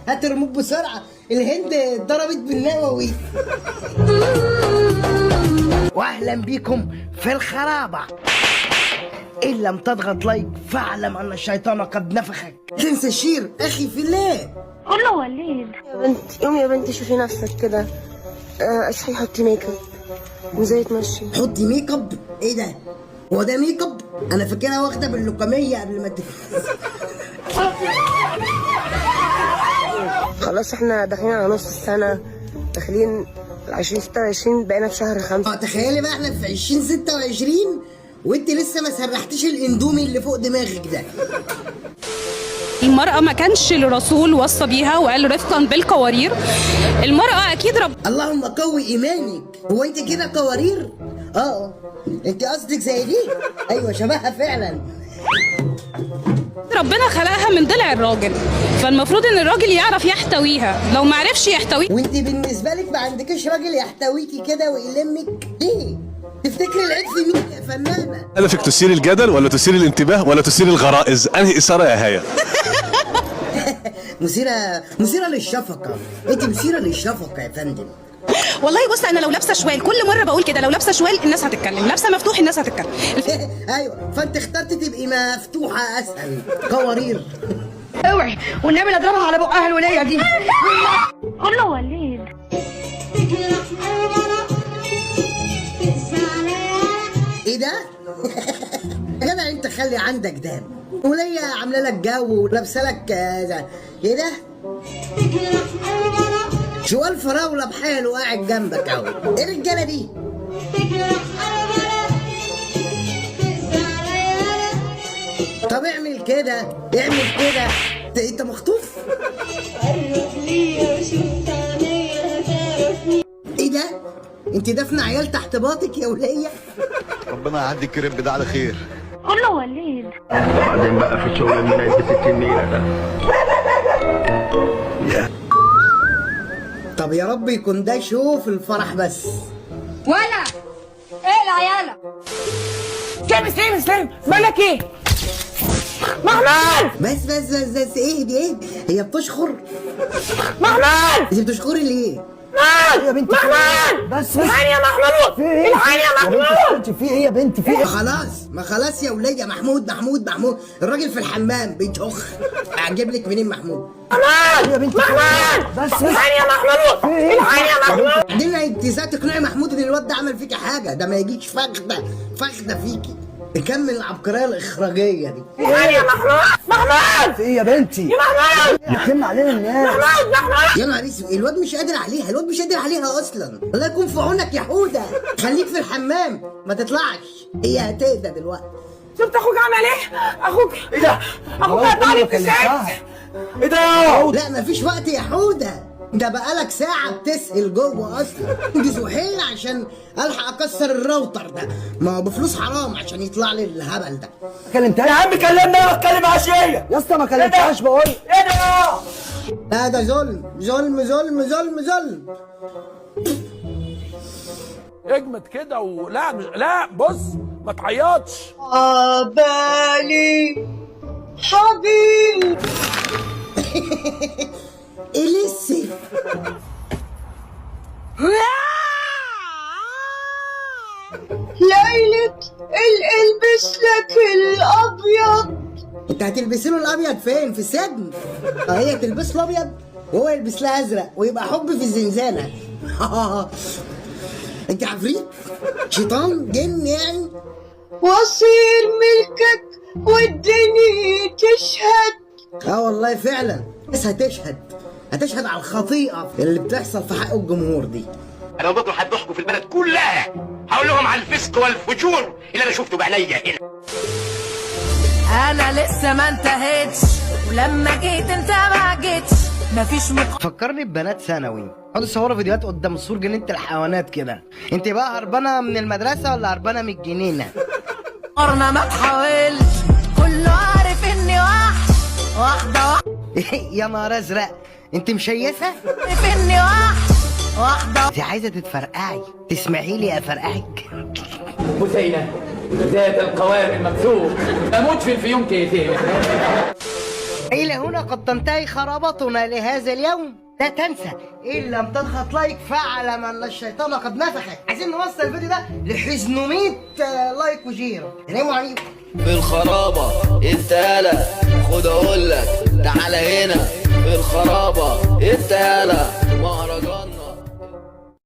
هات الريموت بسرعه، الهند ضربت بالنووي. واهلا بيكم في الخرابه. ان لم تضغط لايك فاعلم ان الشيطان قد نفخك. تنسى الشير اخي في الله. قول له وليد يا بنتي قومي يا بنتي شوفي نفسك كده. اصحي حطي ميك اب وزي تمشي. حطي ميك اب؟ ايه ده؟ هو ده ميك اب؟ انا فاكرها واخده باللوكاميه قبل ما خلاص احنا داخلين على نص السنه، داخلين 2026، بقينا في شهر 5. تخيلي بقى احنا في 2026 وانت لسه ما سرحتيش الاندومي اللي فوق دماغك ده. المرأة ما كانش الرسول وصى بيها وقال رفقا بالقوارير. المرأة أكيد اللهم قوي إيمانك. هو أنت كده قوارير؟ أنت قصدك زي دي؟ أيوه شبهها فعلا. ربنا خلقها من ضلع الراجل، فالمفروض إن الراجل يعرف يحتويها. لو ما عرفش يحتوي وأنت بالنسبة لك ما عندكش راجل يحتويكي كده ويلمك ليه؟ تفتكري العيب في مين يا فنانة؟ هدفك تثير الجدل ولا تثير الانتباه ولا تثير الغرائز؟ أنهي إثارة يا هاية؟ مثيرة للشفقة. انت مثيرة للشفقة يا فندم. والله بص، انا لو لابسه شوال كل مره بقول كده، لو لابسه شوال الناس هتتكلم، لابسه مفتوح الناس هتتكلم. ايوه، فانت اخترت تبقي مفتوحة اسهل. قوارير. اوعي والنبي لا اضربها على بقها الوليه دي. قول له وليد. ايه ده؟ يا جدع انت خلي عندك دم. وليا عامله لك جو ولابسه لك ايه ده؟ شوال فراوله بحاله قاعد جنبك اهو. ايه الرجاله دي؟ طب اعمل كده، اعمل كده. انت مخطوف؟ ايه ده؟ انت دافنه عيال تحت باطك يا وليه؟ ربنا يعدي الكريب ده على خير. قول له وليد. وبعدين بقى في الشغل اللي نايت ب 60 ميله ده. طب يا رب يكون ده شو في الفرح بس. ولا اقلع يالا. سلم مالك ايه؟ محمود بس ايه دي؟ هي بتشخر؟ محمود انت بتشخري ليه؟ يا بنتي محمود بس الحقني يا محمود. في ايه؟ الحقني يا محمود. في ايه يا بنتي؟ في ايه؟ ما خلاص يا ولية. محمود الراجل في الحمام بيتشخ. اجيب لك منين محمود؟ يا بنتي محمود بس الحقني يا محمود. الحقني يا محمود. بعدين انت ازاي تقنعي محمود ان الواد ده عمل فيكي حاجه؟ ده ما يجيش فخده فيكي. نكمل العبقريه الاخراجيه دي. الحقني يا محمود. في ايه يا بنتي؟ يا محمود. يتم علينا الناس. يا نهار اسود، الواد مش قادر عليها اصلا. الله يكون في عونك يا حوده. خليك في الحمام ما تطلعش، هي هتهدى دلوقتي. شفت اخوك عمل ايه؟ اخوك ايه ده؟ اخوك قطع لي التيشيرت. ايه ده؟ لا مفيش وقت يا حوده. ده بقالك ساعة بتسهل جوه أصلا. دي سهيل عشان ألحق أكسر الراوتر ده. ما هو بفلوس حرام عشان يطلع لي الهبل ده. كلمتها يا عم؟ كلمنا انا بتكلم عشيه يا اسطى. ما كلمتهاش بقول. ايه ده؟ لا ده ظلم. اجمد كده لا بص ما تعيطش. بالي حبيبي. إليسي. ليلة البس لك الأبيض. انت هتلبسي له الابيض فين؟ في السجن. هي تلبس له ابيض وهو يلبس لها ازرق ويبقى حب في الزنزانه. انت عفريت؟ شيطان؟ جن يعني؟ واصير ملكك والدنيا تشهد. والله فعلا بس هتشهد على الخطيئه اللي بتحصل في حق الجمهور دي. انا بكره هتضحكوا في البلد كلها. هقول لهم على الفسق والفجور اللي انا شفته بعينيا هنا. انا لسه ما انتهيتش، ولما جيت انت ما جيتش. مفيش فكرني ببنات ثانوي قعدوا يصوروا فيديوهات قدام سور جنينه الحيوانات كده. انت بقى هربانه من المدرسه ولا هربانه من الجنينه؟ قرنا ما تحاولش، كله عارف اني وحش. واحده يا نهار ازرق، انت مشيسه؟ عارف اني وحش. واحده انت عايزه تتفرقعي؟ تسمعي لي افرقعك. بثينة ذات القوام الممسوك، أموت في الفيوم كيفين. إلى هنا قد تنتهي خرابتنا لهذا اليوم. لا تنسى إن لم تضغط لايك فاعلم أن الشيطان قد نفخك. عايزين نوصل الفيديو ده ل 500 لايك وشير. سلام عليكم. في الخرابة انت يالا، خد اقول لك تعالى هنا في الخرابة انت يالا.